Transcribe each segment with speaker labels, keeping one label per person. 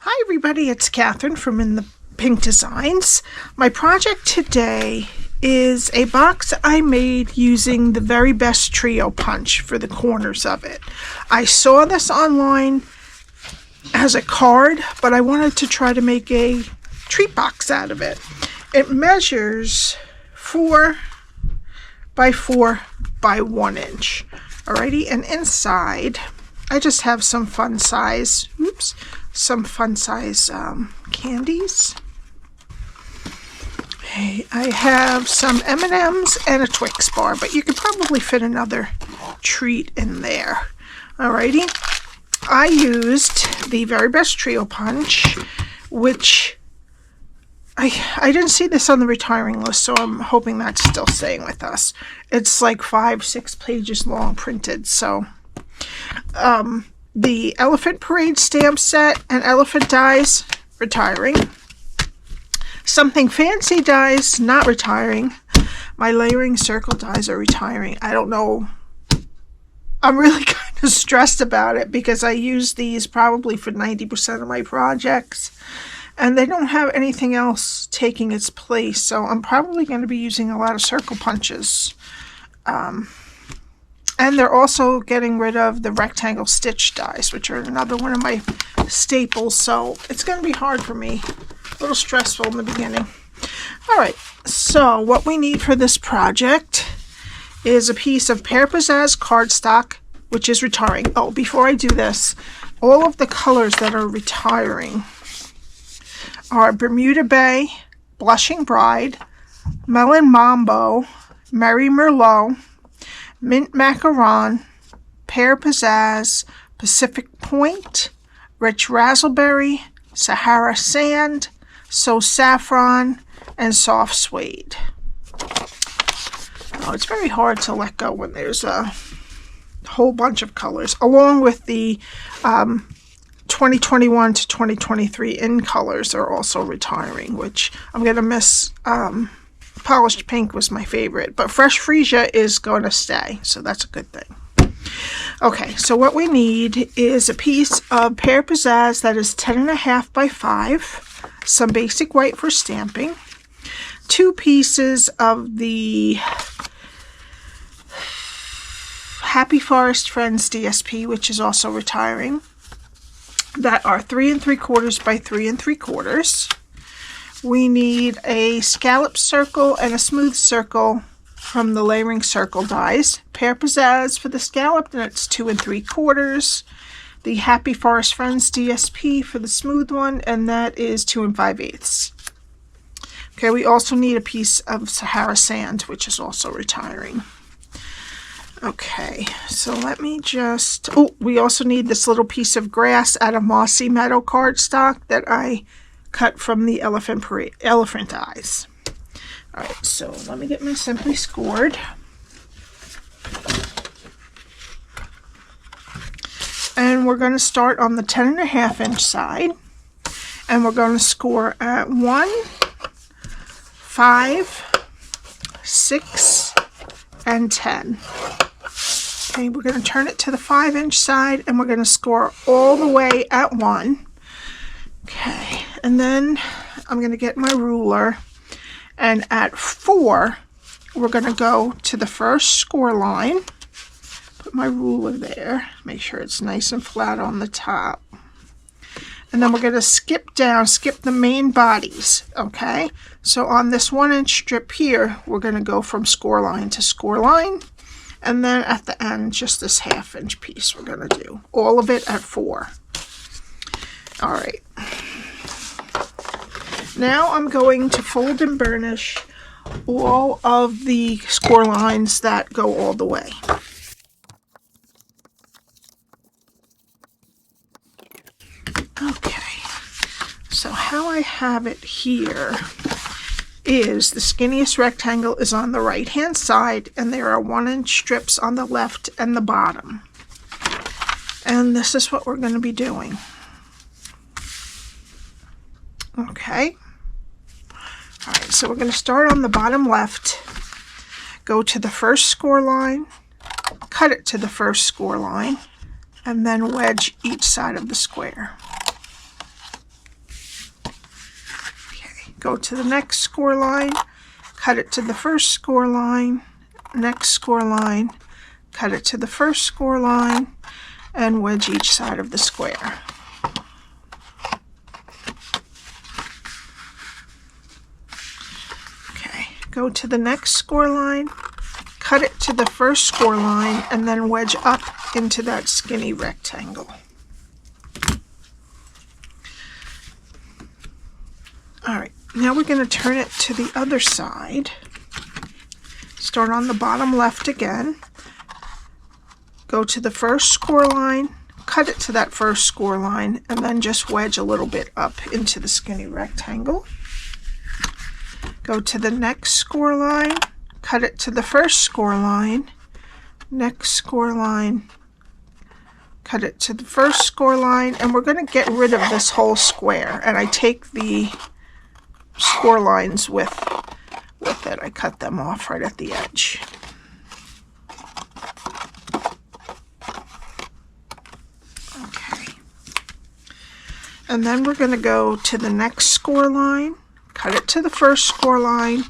Speaker 1: Hi everybody, it's Catherine from In the Pink Designs. My project today is a box I made using the Very Best Trio punch for the corners of it. I saw this online as a card, but I wanted to try to make a treat box out of it. It measures 4 by 4 by 1 inch. Alrighty, and inside I just have some fun size, candies. Okay, I have some M&Ms and a Twix bar, but you could probably fit another treat in there. Alrighty, I used the Very Best Trio punch, which I didn't see this on the retiring list, so I'm hoping that's still staying with us. It's like 5-6 pages long printed, so the Elephant Parade stamp set and elephant dies, retiring. Something Fancy dies, not retiring. My layering circle dies are retiring. I don't know. I'm really kind of stressed about it because I use these probably for 90% of my projects, and they don't have anything else taking its place, so I'm probably going to be using a lot of circle punches. And they're also getting rid of the rectangle stitch dies, which are another one of my staples, so it's going to be hard for me. A little stressful in the beginning. Alright, so what we need for this project is a piece of Pear Pizzazz cardstock, which is retiring. Oh, before I do this, all of the colors that are retiring are Bermuda Bay, Blushing Bride, Melon Mambo, Merry Merlot, Mint Macaron, Pear Pizzazz, Pacific Point, Rich Razzleberry, Sahara Sand, So Saffron, and Soft Suede. Oh, it's very hard to let go when there's a whole bunch of colors, along with the 2021 to 2023 in colors are also retiring, which I'm going to miss. Polished Pink was my favorite, but Fresh Freesia is going to stay, so that's a good thing. Okay, so what we need is a piece of Pear Pizzazz that is 10.5 by 5, some basic white for stamping, 2 pieces of the Happy Forest Friends DSP, which is also retiring, that are 3 3/4 by 3 3/4. We need a scallop circle and a smooth circle from the layering circle dies. Pear Pizzazz for the scallop, and it's 2 3/4. The Happy Forest Friends DSP for the smooth one, and that is 2 5/8. Okay, we also need a piece of Sahara Sand, which is also retiring. Okay, so let me just... Oh, we also need this little piece of grass out of Mossy Meadow cardstock that I cut from the elephant eyes. Alright, so let me get my Simply Scored. And we're going to start on the 10.5 inch side. And we're going to score at 1, 5, 6, and 10. Okay, we're going to turn it to the 5 inch side and we're going to score all the way at 1. Okay, and then I'm going to get my ruler, and at 4 we're going to go to the first score line, put my ruler there, make sure it's nice and flat on the top, and then we're going to skip down, skip the main bodies. Okay, so on this 1 inch strip here we're going to go from score line to score line, and then at the end just this 1/2 inch piece we're going to do all of it at 4. Alright, now I'm going to fold and burnish all of the score lines that go all the way. Okay, so how I have it here is the skinniest rectangle is on the right hand side, and there are 1 inch strips on the left and the bottom. And this is what we're going to be doing. Okay. Alright, so we're going to start on the bottom left, go to the first score line, cut it to the first score line, and then wedge each side of the square. Go to the next score line, cut it to the first score line, next score line, cut it to the first score line, and wedge each side of the square. Okay, go to the next score line, cut it to the first score line, and then wedge up into that skinny rectangle. All right, now we're going to turn it to the other side. Start on the bottom left again. Go to the first score line, cut it to that first score line, and then just wedge a little bit up into the skinny rectangle. Go to the next score line, cut it to the first score line, next score line, cut it to the first score line, and we're going to get rid of this whole square. And I take the score lines with it. I cut them off right at the edge. Okay. And then we're going to go to the next score line, cut it to the first score line,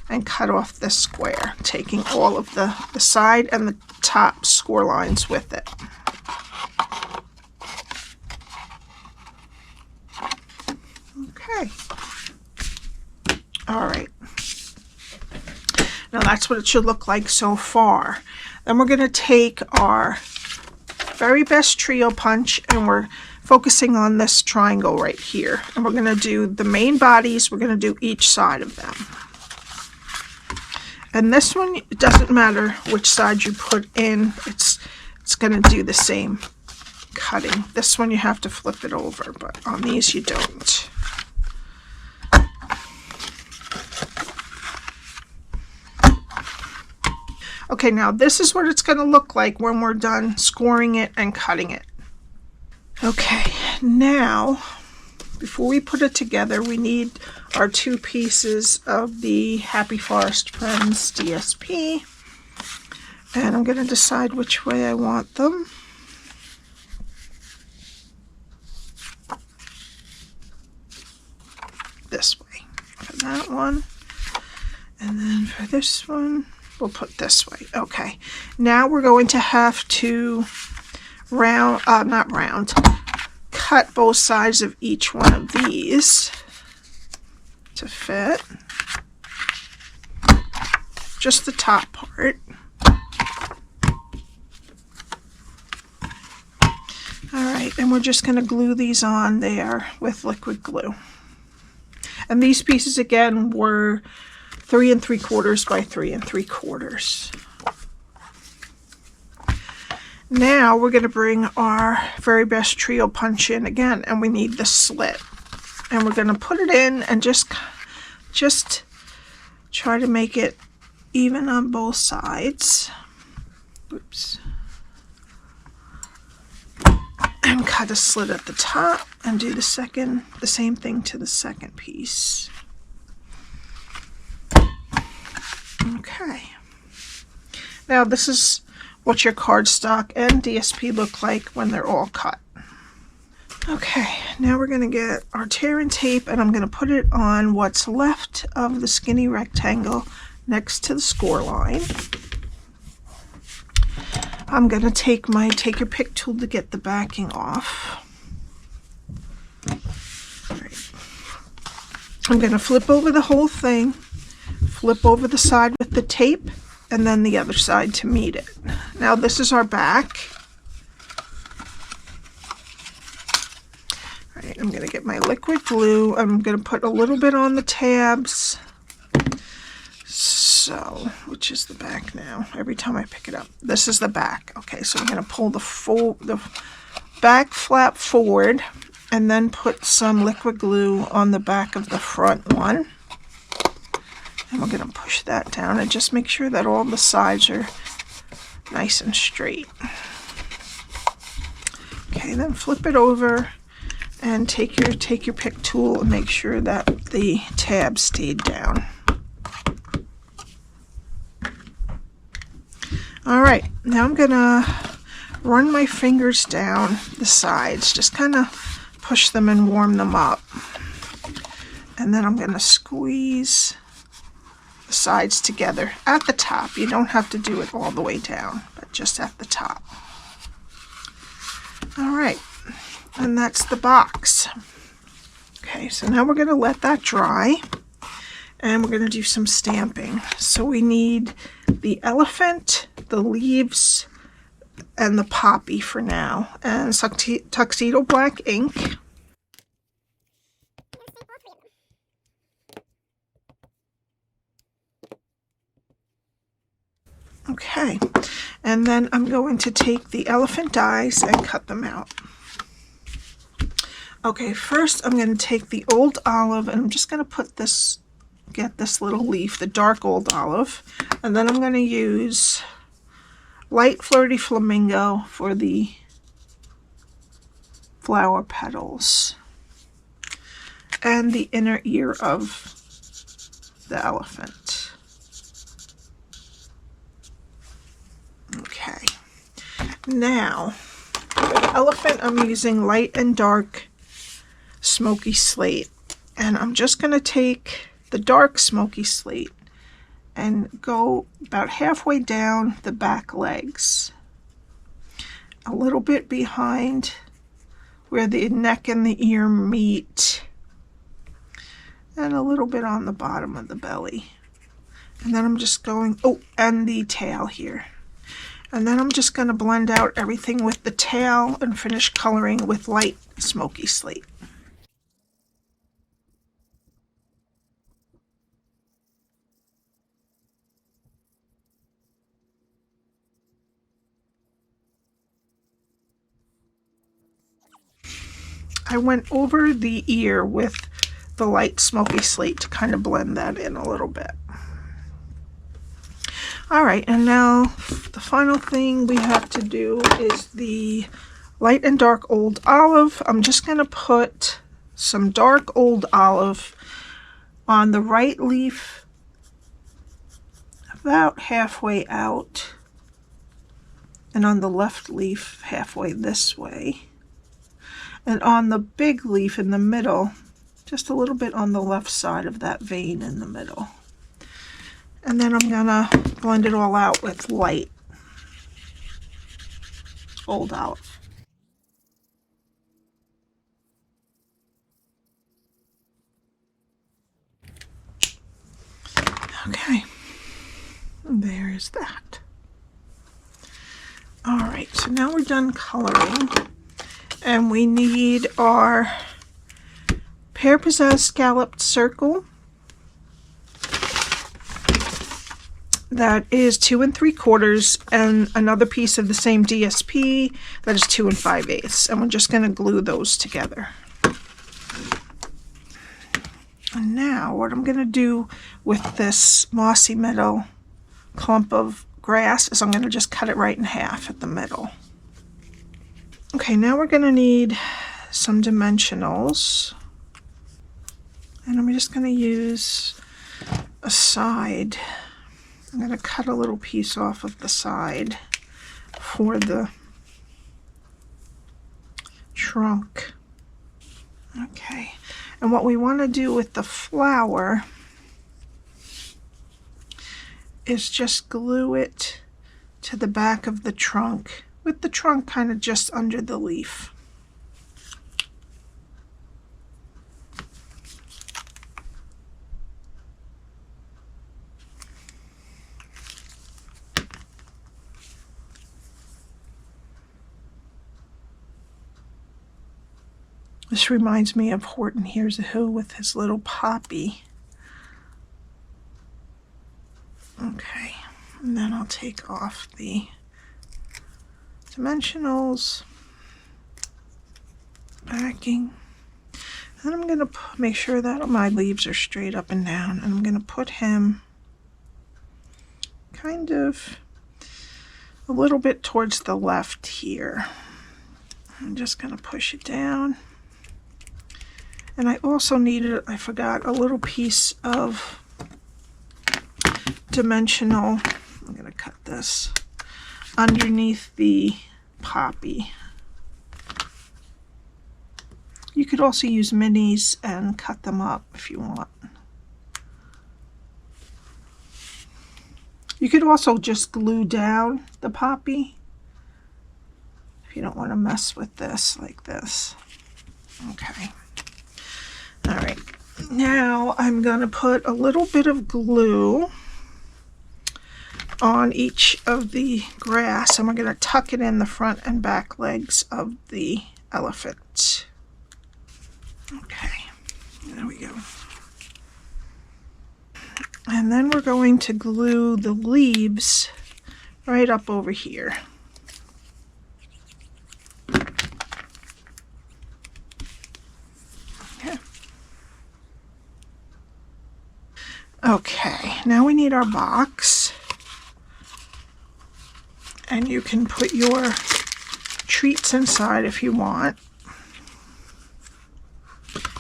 Speaker 1: and cut off this square, taking all of the side and the top score lines with it. Okay. All right. Now that's what it should look like so far. Then we're going to take our Very Best Trio punch, and we're focusing on this triangle right here. And we're going to do the main bodies. We're going to do each side of them. And this one, it doesn't matter which side you put in. It's going to do the same cutting. This one you have to flip it over, but on these you don't. Okay, now this is what it's going to look like when we're done scoring it and cutting it. Okay, now, before we put it together, we need our 2 pieces of the Happy Forest Friends DSP. And I'm going to decide which way I want them. This way for that one. And then for this one, we'll put this way. Okay, now we're going to have to cut both sides of each one of these to fit. Just the top part. Alright, and we're just going to glue these on there with liquid glue. And these pieces again were 3 3/4 by 3 3/4. Now we're going to bring our Very Best Trio punch in again, and we need the slit. And we're going to put it in and just try to make it even on both sides. Oops. And cut a slit at the top and do the same thing to the second piece. Okay. Now this is what your cardstock and DSP look like when they're all cut. Okay, now we're going to get our tear and tape, and I'm going to put it on what's left of the skinny rectangle next to the score line. I'm going to take my take your pick tool to get the backing off. All right. I'm going to flip over the whole thing, flip over the side with the tape, and then the other side to meet it. Now this is our back. All right, I'm going to get my liquid glue. I'm going to put a little bit on the tabs. So, which is the back now? Every time I pick it up. This is the back. Okay, so I'm going to pull the back flap forward and then put some liquid glue on the back of the front one. And we're going to push that down and just make sure that all the sides are nice and straight. Okay, then flip it over and take your pick tool and make sure that the tab stayed down. Alright, now I'm going to run my fingers down the sides, just kind of push them and warm them up. And then I'm going to squeeze the sides together at the top. You don't have to do it all the way down, but just at the top. All right, and that's the box. Okay, so now we're going to let that dry, and we're going to do some stamping. So we need the elephant, the leaves, and the poppy for now, and Tuxedo Black Ink. Okay, and then I'm going to take the elephant dies and cut them out. Okay, first I'm going to take the old olive, and I'm just going to put this, get this little leaf, the dark old olive, and then I'm going to use light flirty flamingo for the flower petals and the inner ear of the elephant. Okay, now for the elephant I'm using light and dark smoky slate, and I'm just going to take the dark smoky slate and go about halfway down the back legs, a little bit behind where the neck and the ear meet, and a little bit on the bottom of the belly. And then I'm just going, oh, and the tail here. And then I'm just going to blend out everything with the tail and finish coloring with light smoky slate. I went over the ear with the light smoky slate to kind of blend that in a little bit. All right, and now the final thing we have to do is the light and dark old olive. I'm just going to put some dark old olive on the right leaf about halfway out, and on the left leaf halfway this way, and on the big leaf in the middle, just a little bit on the left side of that vein in the middle. And then I'm gonna blend it all out with light old olive. Okay, there is that. All right, so now we're done coloring, and we need our Pear Pizzazz scalloped circle. That is 2 3/4, and another piece of the same DSP that is 2 5/8, and we're just going to glue those together. And now what I'm going to do with this Mossy Meadow clump of grass is I'm going to just cut it right in half at the middle. Okay, now we're going to need some dimensionals, and I'm just going to use a side. I'm going to cut a little piece off of the side for the trunk. Okay, and what we want to do with the flower is just glue it to the back of the trunk, with the trunk kind of just under the leaf. This reminds me of Horton Hears a Who with his little poppy. Okay, and then I'll take off the dimensionals, backing, and I'm going to make sure that my leaves are straight up and down, and I'm going to put him kind of a little bit towards the left here. I'm just going to push it down. And I also needed, I forgot, a little piece of dimensional. I'm going to cut this underneath the poppy. You could also use minis and cut them up if you want. You could also just glue down the poppy if you don't want to mess with this like this. Okay. All right. Now I'm going to put a little bit of glue on each of the grass, and we're going to tuck it in the front and back legs of the elephant. Okay. There we go. And then we're going to glue the leaves right up over here. Okay. Okay, now we need our box. And you can put your treats inside if you want.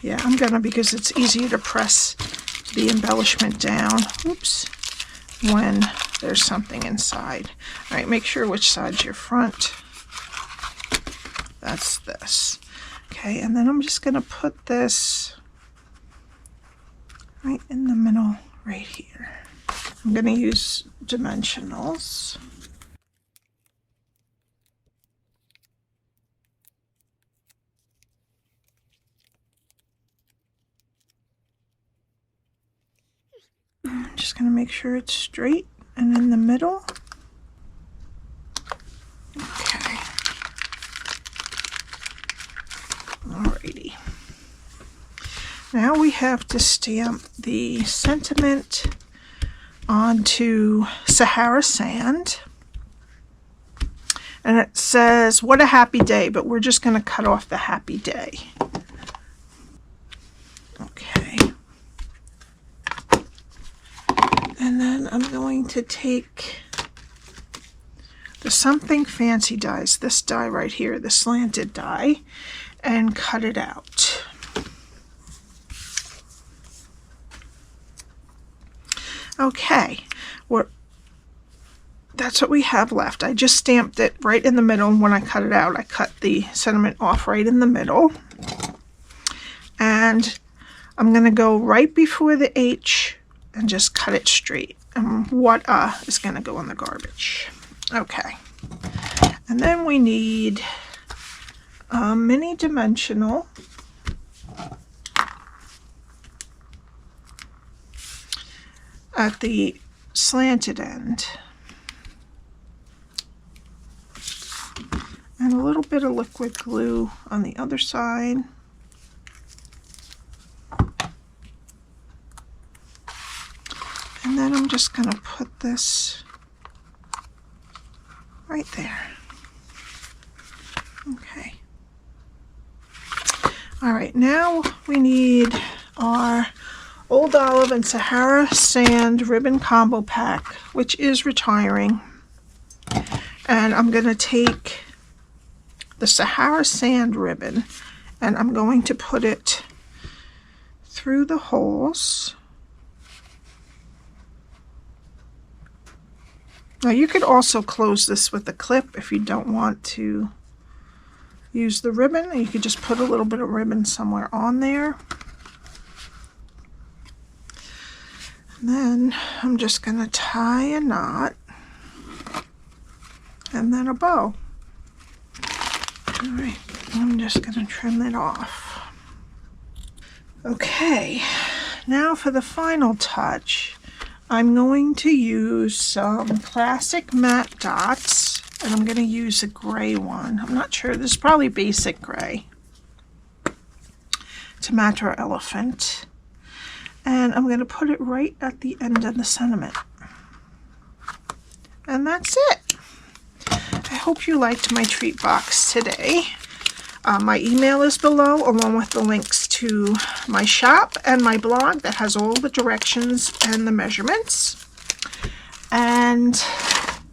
Speaker 1: Yeah, I'm gonna, because it's easier to press the embellishment down, oops, when there's something inside. All right, make sure which side's your front. That's this. Okay, and then I'm just gonna put this right in the middle right here. I'm gonna use dimensionals. I'm just going to make sure it's straight and in the middle. Okay. Alrighty. Now we have to stamp the sentiment onto Sahara sand. And it says, "What a happy day," but we're just going to cut off the happy day. Okay. And then I'm going to take the Something Fancy dies, this die right here, the slanted die, and cut it out. Okay, that's what we have left. I just stamped it right in the middle, and when I cut it out, I cut the sentiment off right in the middle. And I'm going to go right before the H and just cut it straight. And what is going to go in the garbage. Okay. And then we need a mini dimensional. At the slanted end. And a little bit of liquid glue on the other side. And then I'm just going to put this right there. Okay. All right, now we need our Old Olive and Sahara Sand Ribbon Combo Pack, which is retiring. And I'm going to take the Sahara Sand ribbon and I'm going to put it through the holes. Now you could also close this with a clip if you don't want to use the ribbon. You could just put a little bit of ribbon somewhere on there. And then I'm just going to tie a knot and then a bow. All right, I'm just going to trim it off. Okay, now for the final touch. I'm going to use some classic matte dots, and I'm going to use a gray one. I'm not sure, this is probably basic gray to match our elephant. And I'm going to put it right at the end of the sentiment. And that's it. I hope you liked my treat box today. My email is below, along with the links to my shop and my blog that has all the directions and the measurements. And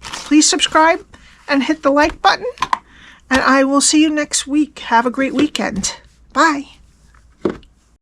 Speaker 1: please subscribe and hit the like button. And I will see you next week. Have a great weekend. Bye.